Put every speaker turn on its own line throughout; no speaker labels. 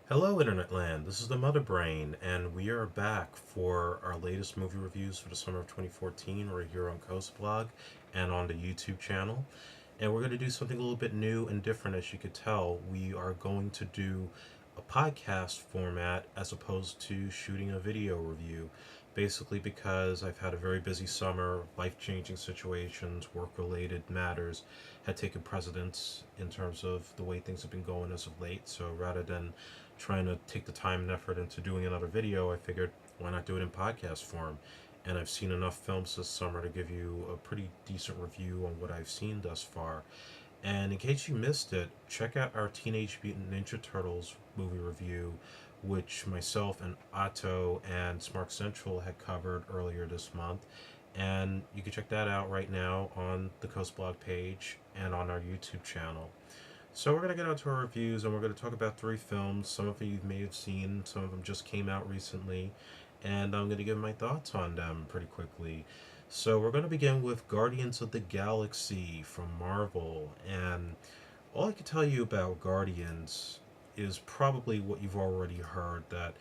Hello, Internet Land. This is the Mother Brain, and we are back for our latest movie reviews for the summer of 2014. We're here on Coast Blog and on the YouTube channel. And we're going to do something a little bit new and different, as you could tell. We are going to do a podcast format as opposed to shooting a video review. Basically, because I've had a very busy summer, life changing situations, work related matters had taken precedence in terms of the way things have been going as of late. So rather than trying to take the time and effort into doing another video, I figured why not do it in podcast form? And I've seen enough films this summer to give you a pretty decent review on what I've seen thus far. And in case you missed it, check out our Teenage Mutant Ninja Turtles movie review, which myself and Otto and Smart Central had covered earlier this month. And you can check that out right now on the Coast Blog page and on our YouTube channel. So we're going to get onto our reviews and we're going to talk about three films. Some of you may have seen, some of them just came out recently, and I'm going to give my thoughts on them pretty quickly. So we're going to begin with Guardians of the Galaxy from Marvel, and all I can tell you about Guardians is probably what you've already heard, that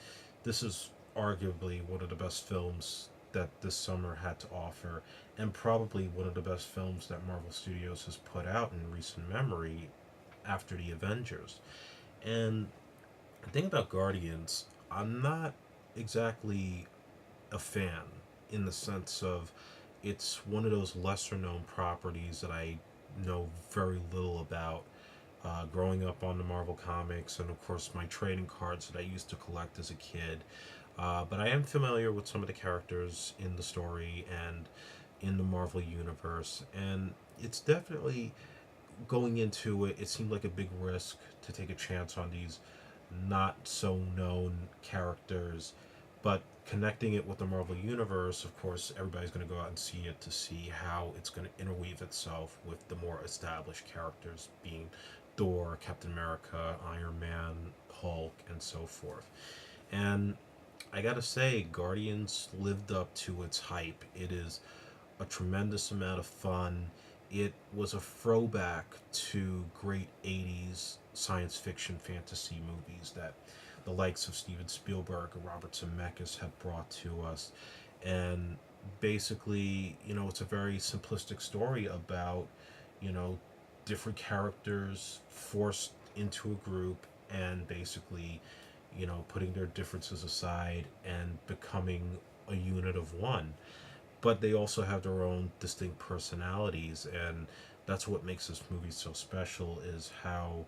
this is arguably one of the best films that this summer had to offer, and probably one of the best films that Marvel Studios has put out in recent memory after the Avengers. And the thing about Guardians, I'm not exactly a fan in the sense of it's one of those lesser known properties that I know very little about. Growing up on the Marvel comics, and of course my trading cards that I used to collect as a kid. But I am familiar with some of the characters in the story and in the Marvel universe, and it's definitely going into it, it seemed like a big risk to take a chance on these not so known characters, but connecting it with the Marvel Universe, of course, everybody's going to go out and see it to see how it's going to interweave itself with the more established characters being Thor, Captain America, Iron Man, Hulk, and so forth. And I gotta say, Guardians lived up to its hype. It is a tremendous amount of fun. It was a throwback to great 80s science fiction fantasy movies that the likes of Steven Spielberg and Robert Zemeckis have brought to us. And basically, it's a very simplistic story about, you know, different characters forced into a group and basically, putting their differences aside and becoming a unit of one, but they also have their own distinct personalities, and that's what makes this movie so special, is how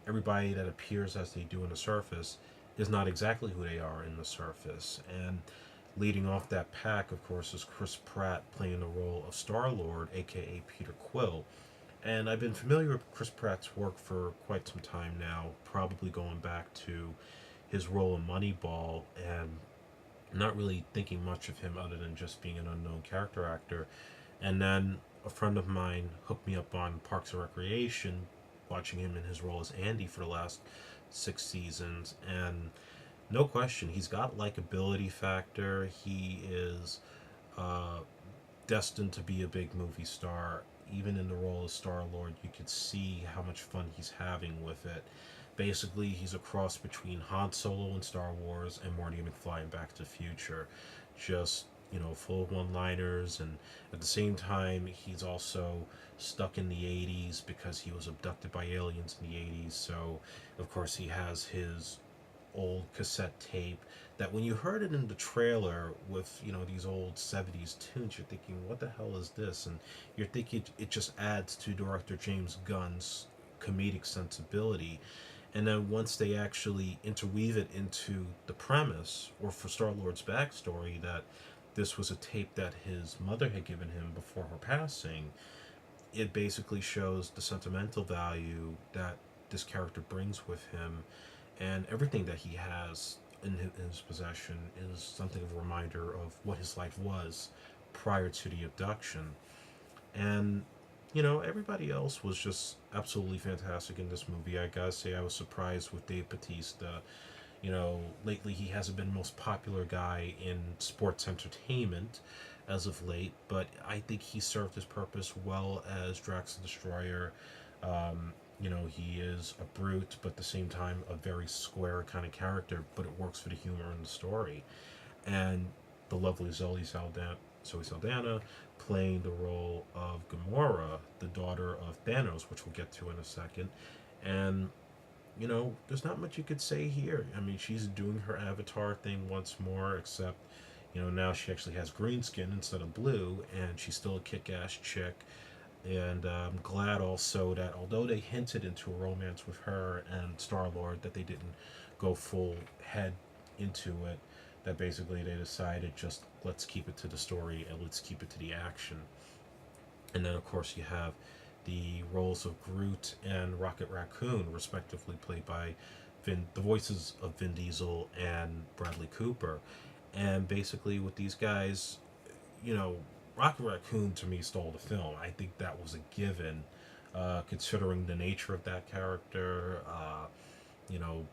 everybody that appears as they do in the surface is not exactly who they are in the surface. And leading off that pack, of course, is Chris Pratt playing the role of Star-Lord, aka Peter Quill. And I've been familiar with Chris Pratt's work for quite some time now, probably going back to his role in Moneyball, and not really thinking much of him other than just being an unknown character actor. And then a friend of mine hooked me up on Parks and Recreation, watching him in his role as Andy for the last 6 seasons. And no question, he's got likability factor. He is uh, destined to be a big movie star. Even in the role of Star Lord, you could see how much fun he's having with it. Basically, he's a cross between Han Solo in Star Wars and Marty McFly in Back to the Future. Just, full of one liners, and at the same time, he's also stuck in the 80s because he was abducted by aliens in the 80s. So, of course, he has his old cassette tape that when you heard it in the trailer with these old 70s tunes, you're thinking, what the hell is this? And you're thinking it just adds to director James Gunn's comedic sensibility. And then once they actually interweave it into the premise, or for Star Lord's backstory, that this was a tape that his mother had given him before her passing, it basically shows the sentimental value that this character brings with him, and everything that he has in his possession is something of a reminder of what his life was prior to the abduction. And everybody else was just absolutely fantastic in this movie. I gotta say, I was surprised with Dave Batista. Lately he hasn't been the most popular guy in sports entertainment as of late, but I think he served his purpose well as Drax the Destroyer. He is a brute, but at the same time, a very square kind of character, but it works for the humor in the story. And the lovely Zoe Saldana playing the role of Gamora, the daughter of Thanos, which we'll get to in a second. And, there's not much you could say here. I mean, she's doing her Avatar thing once more, except, now she actually has green skin instead of blue, and she's still a kick ass chick. And I'm glad also that although they hinted into a romance with her and Star Lord, that they didn't go full head into it. That basically they decided just let's keep it to the story and let's keep it to the action. And then of course you have the roles of Groot and Rocket Raccoon, respectively played by the voices of Vin Diesel and Bradley Cooper. And basically with these guys, you know, Rocket Raccoon to me stole the film. I think that was a given, considering the nature of that character.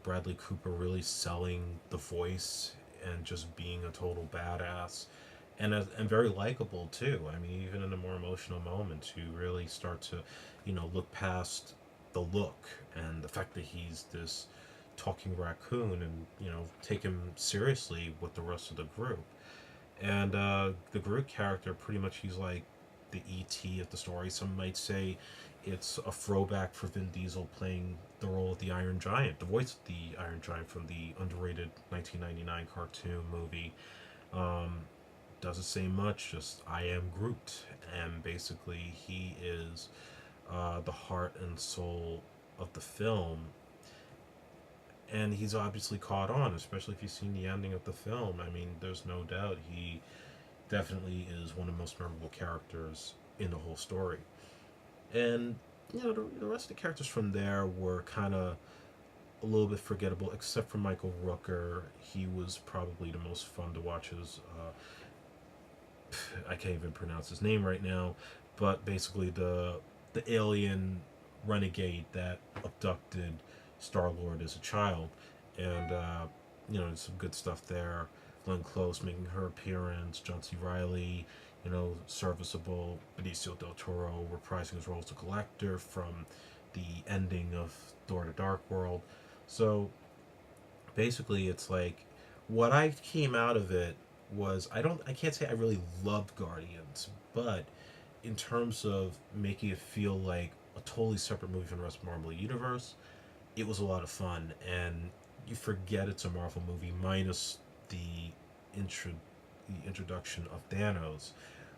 Bradley Cooper really selling the voice and just being a total badass, and very likable too. I mean, even in the more emotional moments, you really start to, look past the look and the fact that he's this talking raccoon, and take him seriously with the rest of the group. And the Groot character, pretty much, he's like the ET of the story. Some might say it's a throwback for Vin Diesel playing the role of the Iron Giant, the voice of the Iron Giant from the underrated 1999 cartoon movie. Um, doesn't say much, just I am Groot. And basically, he is the heart and soul of the film. And he's obviously caught on, especially if you've seen the ending of the film. I mean, there's no doubt he definitely is one of the most memorable characters in the whole story. And the rest of the characters from there were kind of a little bit forgettable, except for Michael Rooker. He was probably the most fun to watch. As I can't even pronounce his name right now, but basically the alien renegade that abducted Star Lord as a child, and there's some good stuff there. Glenn Close making her appearance, John C. Riley, serviceable. Benicio del Toro reprising his role as the Collector from the ending of Thor: The Dark World. So basically, it's like what I came out of it was I can't say I really loved Guardians, but in terms of making it feel like a totally separate movie from the rest of the Marvel Universe, it was a lot of fun. And you forget it's a Marvel movie minus the intro the introduction of Thanos,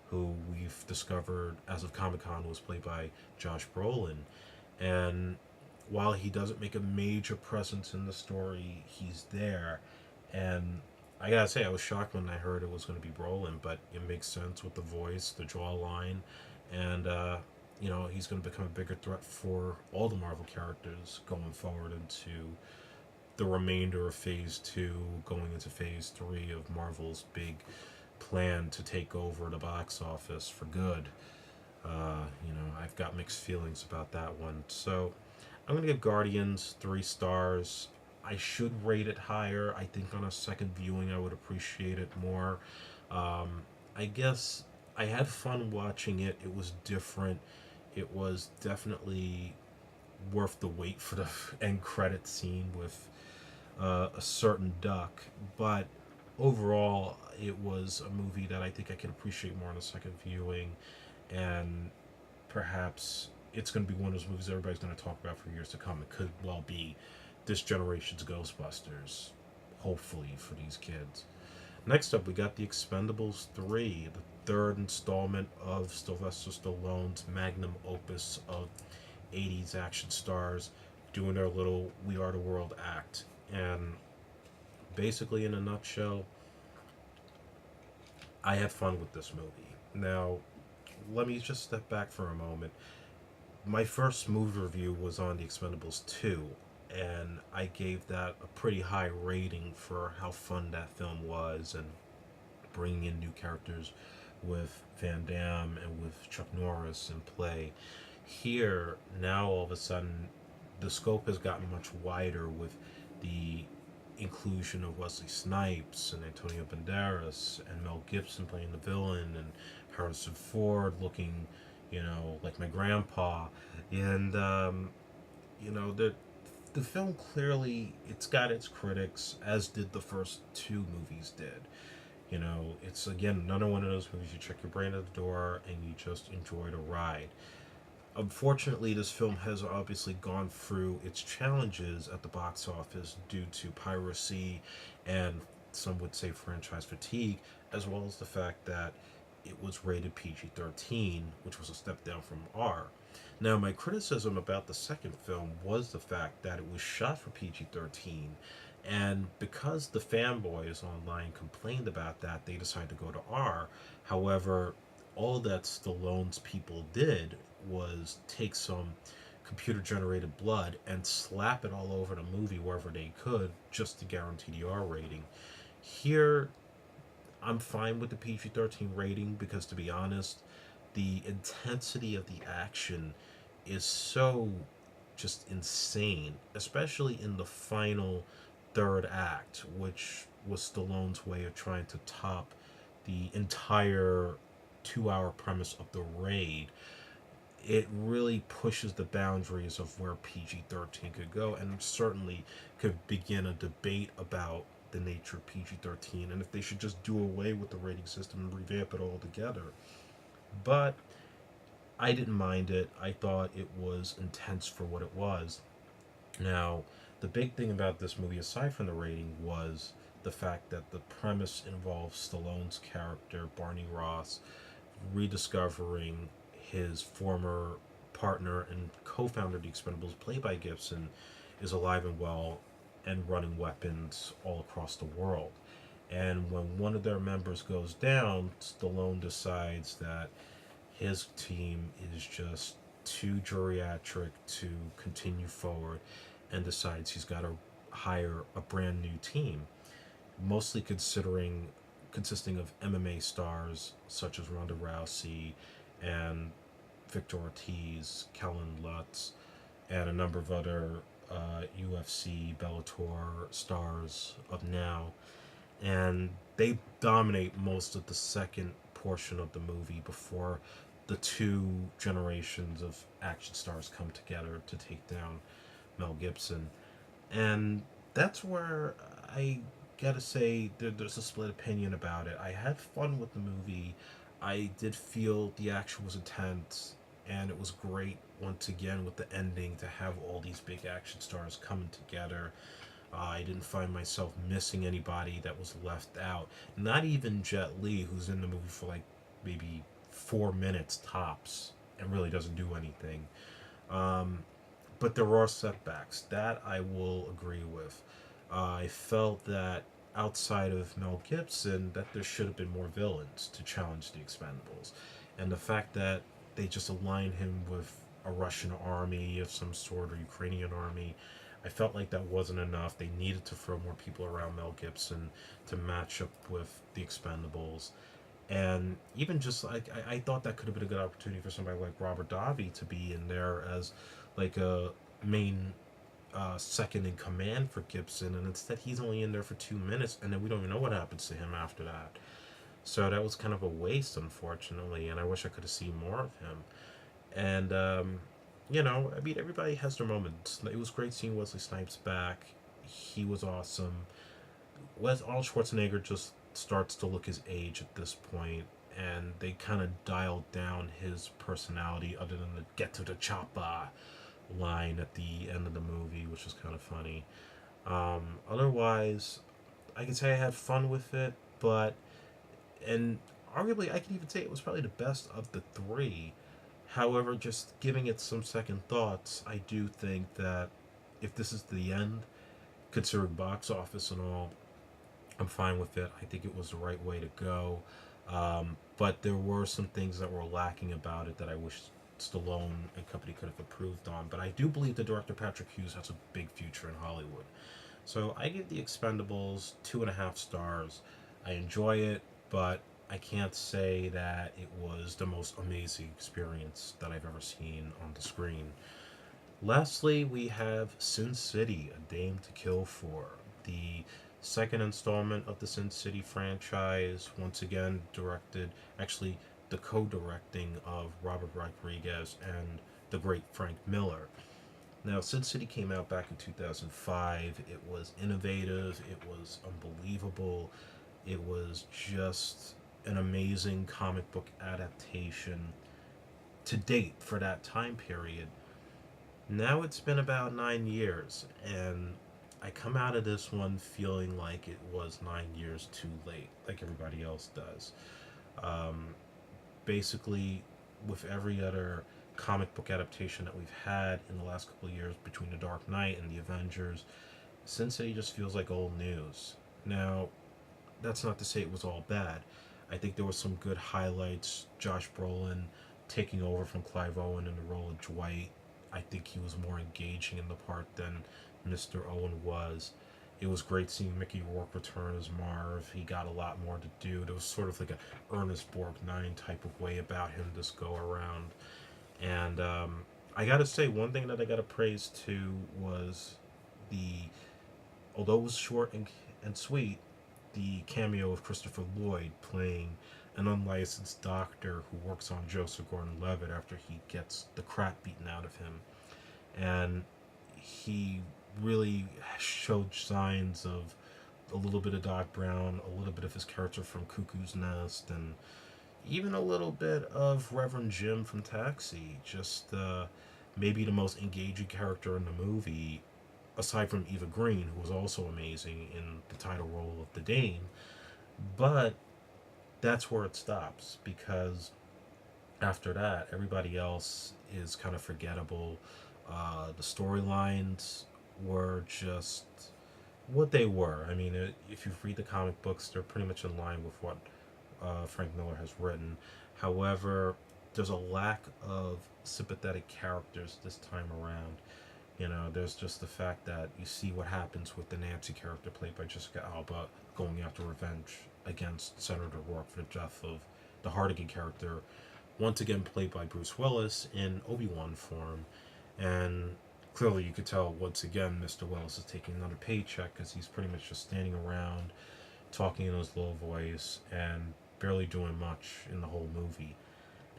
who we've discovered as of Comic Con was played by Josh Brolin. And while he doesn't make a major presence in the story, he's there. And I gotta say, I was shocked when I heard it was going to be Brolin, but it makes sense with the voice, the jawline, and he's going to become a bigger threat for all the Marvel characters going forward into the remainder of Phase 2, going into Phase 3 of Marvel's big plan to take over the box office for good. I've got mixed feelings about that one. So I'm going to give Guardians 3 stars. I should rate it higher. I think on a second viewing, I would appreciate it more. Um, I guess I had fun watching it. It was different. It was definitely worth the wait for the end credit scene with a certain duck. But overall, it was a movie that I think I can appreciate more on a second viewing, and perhaps it's going to be one of those movies everybody's going to talk about for years to come. It could well be this generation's Ghostbusters, hopefully, for these kids. Next up, we got The Expendables 3, the third installment of Sylvester Stallone's magnum opus of 80s action stars doing their little We Are the World act. And basically, in a nutshell, I had fun with this movie. Now, let me just step back for a moment. My first movie review was on The Expendables 2, and I gave that a pretty high rating for how fun that film was, and bringing in new characters with Van Damme and with Chuck Norris in play. Here, now all of a sudden, the scope has gotten much wider with the inclusion of Wesley Snipes and Antonio Banderas and Mel Gibson playing the villain, and Harrison Ford looking, like my grandpa. And You know, the film clearly it's got its critics, as did the first two movies did. You know, it's again another one of those movies you check your brain at the door and you just enjoy the ride. Unfortunately, this film has obviously gone through its challenges at the box office due to piracy and some would say franchise fatigue, as well as the fact that it was rated PG 13, which was a step down from R. Now, my criticism about the second film was the fact that it was shot for PG 13, and because the fanboys online complained about that, they decided to go to R. However, all that Stallone's people did was take some computer generated blood and slap it all over the movie wherever they could just to guarantee the R rating. Here, I'm fine with the PG 13 rating because, to be honest, the intensity of the action is so just insane, especially in the final third act, which was Stallone's way of trying to top the entire 2 hour premise of the raid. It really pushes the boundaries of where PG 13 could go and certainly could begin a debate about the nature of PG 13 and if they should just do away with the rating system and revamp it altogether. But I didn't mind it. I thought it was intense for what it was. Now, the big thing about this movie, aside from the rating, was the fact that the premise involves Stallone's character, Barney Ross, rediscovering his former partner and co-founder of the Expendables, played by Gibson, is alive and well and running weapons all across the world. And when one of their members goes down, Stallone decides that his team is just too geriatric to continue forward and decides he's got to hire a brand new team, mostly considering consisting of MMA stars such as Ronda Rousey and Victor Ortiz, Kellen Lutz, and a number of other UFC, Bellator stars of now. And they dominate most of the second portion of the movie before the two generations of action stars come together to take down Mel Gibson. And that's where I gotta say there's a split opinion about it. I had fun with the movie. I did feel the action was intense, and it was great once again with the ending to have all these big action stars coming together. I didn't find myself missing anybody that was left out. Not even Jet Li, who's in the movie for like maybe 4 minutes tops and really doesn't do anything. Um, but there are setbacks. That I will agree with. I felt that outside of Mel Gibson, that there should have been more villains to challenge the Expendables, and the fact that they just align him with a Russian army of some sort or Ukrainian army. I felt like that wasn't enough. They needed to throw more people around Mel Gibson to match up with the Expendables. And even just like I thought that could have been a good opportunity for somebody like Robert Davi to be in there as like a main second in command for Gibson, and instead he's only in there for 2 minutes, and then we don't even know what happens to him after that. So that was kind of a waste, unfortunately, and I wish I could have seen more of him. And I mean, everybody has their moments. It was great seeing Wesley Snipes back. He was awesome. Arnold Schwarzenegger just starts to look his age at this point, and they kind of dialed down his personality, other than the "get to the chopper" line at the end of the movie, which was kind of funny. Otherwise, I can say I had fun with it, but and arguably I can even say it was probably the best of the three. However, just giving it some second thoughts, I do think that if this is the end, considering box office and all, I'm fine with it. I think it was the right way to go. But there were some things that were lacking about it that I wish Stallone and company could have improved on. But I do believe the director Patrick Hughes has a big future in Hollywood. So I give the Expendables 2.5 stars. I enjoy it, but I can't say that it was the most amazing experience that I've ever seen on the screen. Lastly, we have Sin City, A Dame to Kill For, the second installment of the Sin City franchise, once again directed, actually, the co directing of Robert Rodriguez and the great Frank Miller. Now, Sin City came out back in 2005. It was innovative, it was unbelievable, it was just an amazing comic book adaptation to date for that time period. Now it's been about 9 years, and I come out of this one feeling like it was 9 years too late, like everybody else does. Um, Basically, with every other comic book adaptation that we've had in the last couple of years between The Dark Knight and The Avengers, Sin City just feels like old news. Now, that's not to say it was all bad. I think there were some good highlights. Josh Brolin taking over from Clive Owen in the role of Dwight. I think he was more engaging in the part than Mr. Owen was. It was great seeing Mickey Rourke return as Marv. He got a lot more to do. There was sort of like a Ernest Borgnine type of way about him this go around. And I gotta say, one thing that I gotta praise too was the, although it was short and sweet, the cameo of Christopher Lloyd playing an unlicensed doctor who works on Joseph Gordon-Levitt after he gets the crap beaten out of him, and he really showed signs of a little bit of Doc Brown, a little bit of his character from Cuckoo's Nest, and even a little bit of Reverend Jim from Taxi. Just maybe the most engaging character in the movie, aside from Eva Green, who was also amazing in the title role of the Dame. But that's where it stops, because after that, everybody else is kind of forgettable. The storylines were just what they were. I mean, if you read the comic books, they're pretty much in line with what Frank Miller has written. However, there's a lack of sympathetic characters this time around. You know, there's just the fact that you see what happens with the Nancy character played by Jessica Alba going after revenge against Senator Rourke for the death of the Hardigan character, once again played by Bruce Willis in Obi-Wan form. And clearly you could tell once again Mr. Willis is taking another paycheck because he's pretty much just standing around talking in his low voice and barely doing much in the whole movie.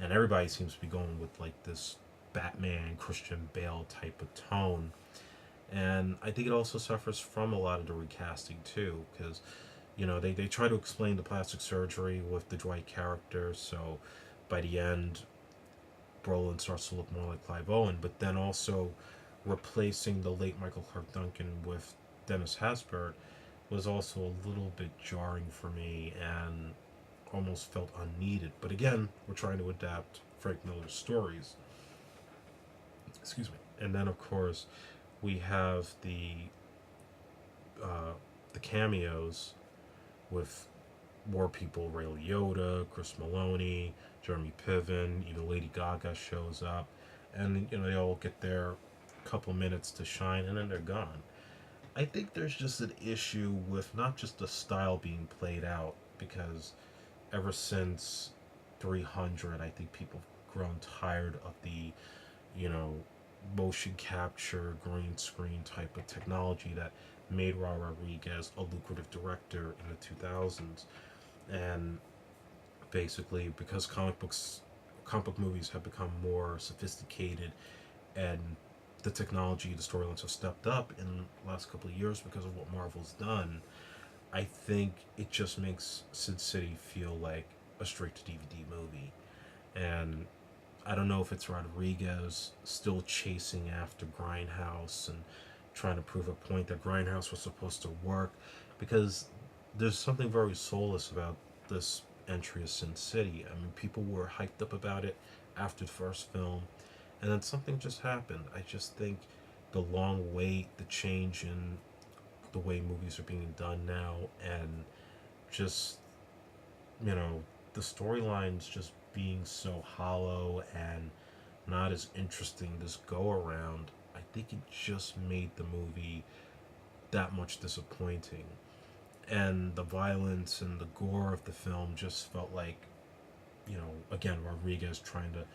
And everybody seems to be going with like this Batman, Christian Bale type of tone. And I think it also suffers from a lot of the recasting too, because they try to explain the plastic surgery with the Dwight character, so by the end, Brolin starts to look more like Clive Owen, but then also replacing the late Michael Clark Duncan with Dennis Haysbert was also a little bit jarring for me and almost felt unneeded. But again, we're trying to adapt Frank Miller's stories. Excuse me. And then, of course, we have the cameos with more people: Ray Liotta, Chris Maloney, Jeremy Piven, even Lady Gaga shows up, and they all get their couple minutes to shine, and then they're gone. I think there's just an issue with not just the style being played out, because ever since 300, I think people have grown tired of the, you know, motion capture, green screen type of technology that made Raul Rodriguez a lucrative director in the 2000s. And basically, because comic book movies have become more sophisticated, and the technology, the storylines have stepped up in the last couple of years because of what Marvel's done, I think it just makes Sin City feel like a straight to DVD movie. And I don't know if it's Rodriguez still chasing after Grindhouse and trying to prove a point that Grindhouse was supposed to work, because there's something very soulless about this entry of Sin City. I mean, people were hyped up about it after the first film, and then something just happened. I just think the long wait, the change in the way movies are being done now, and just, you know, the storylines just being so hollow and not as interesting this go around, I think it just made the movie that much disappointing. And the violence and the gore of the film just felt like, again, Rodriguez trying to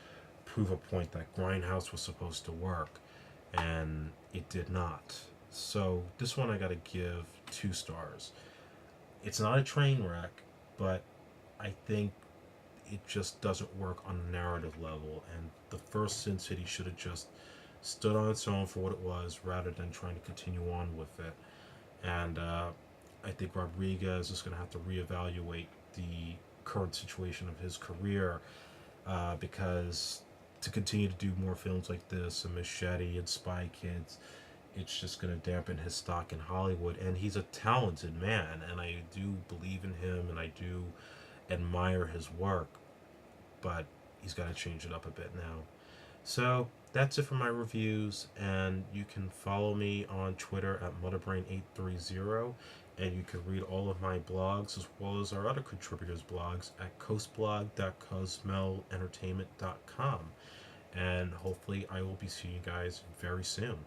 prove a point that Grindhouse was supposed to work, and it did not. So this one I gotta give 2 stars. It's not a train wreck, but I think it just doesn't work on a narrative level. And the first Sin City should have just stood on its own for what it was rather than trying to continue on with it. And I think Rodriguez is going to have to reevaluate the current situation of his career because to continue to do more films like this and Machete and Spy Kids, it's just going to dampen his stock in Hollywood. And he's a talented man, and I do believe in him, and I do admire his work, but he's got to change it up a bit now. So that's it for my reviews, and you can follow me on Twitter at Mutterbrain830, and you can read all of my blogs as well as our other contributors' blogs at coastblog.cosmelentertainment.com. And hopefully, I will be seeing you guys very soon.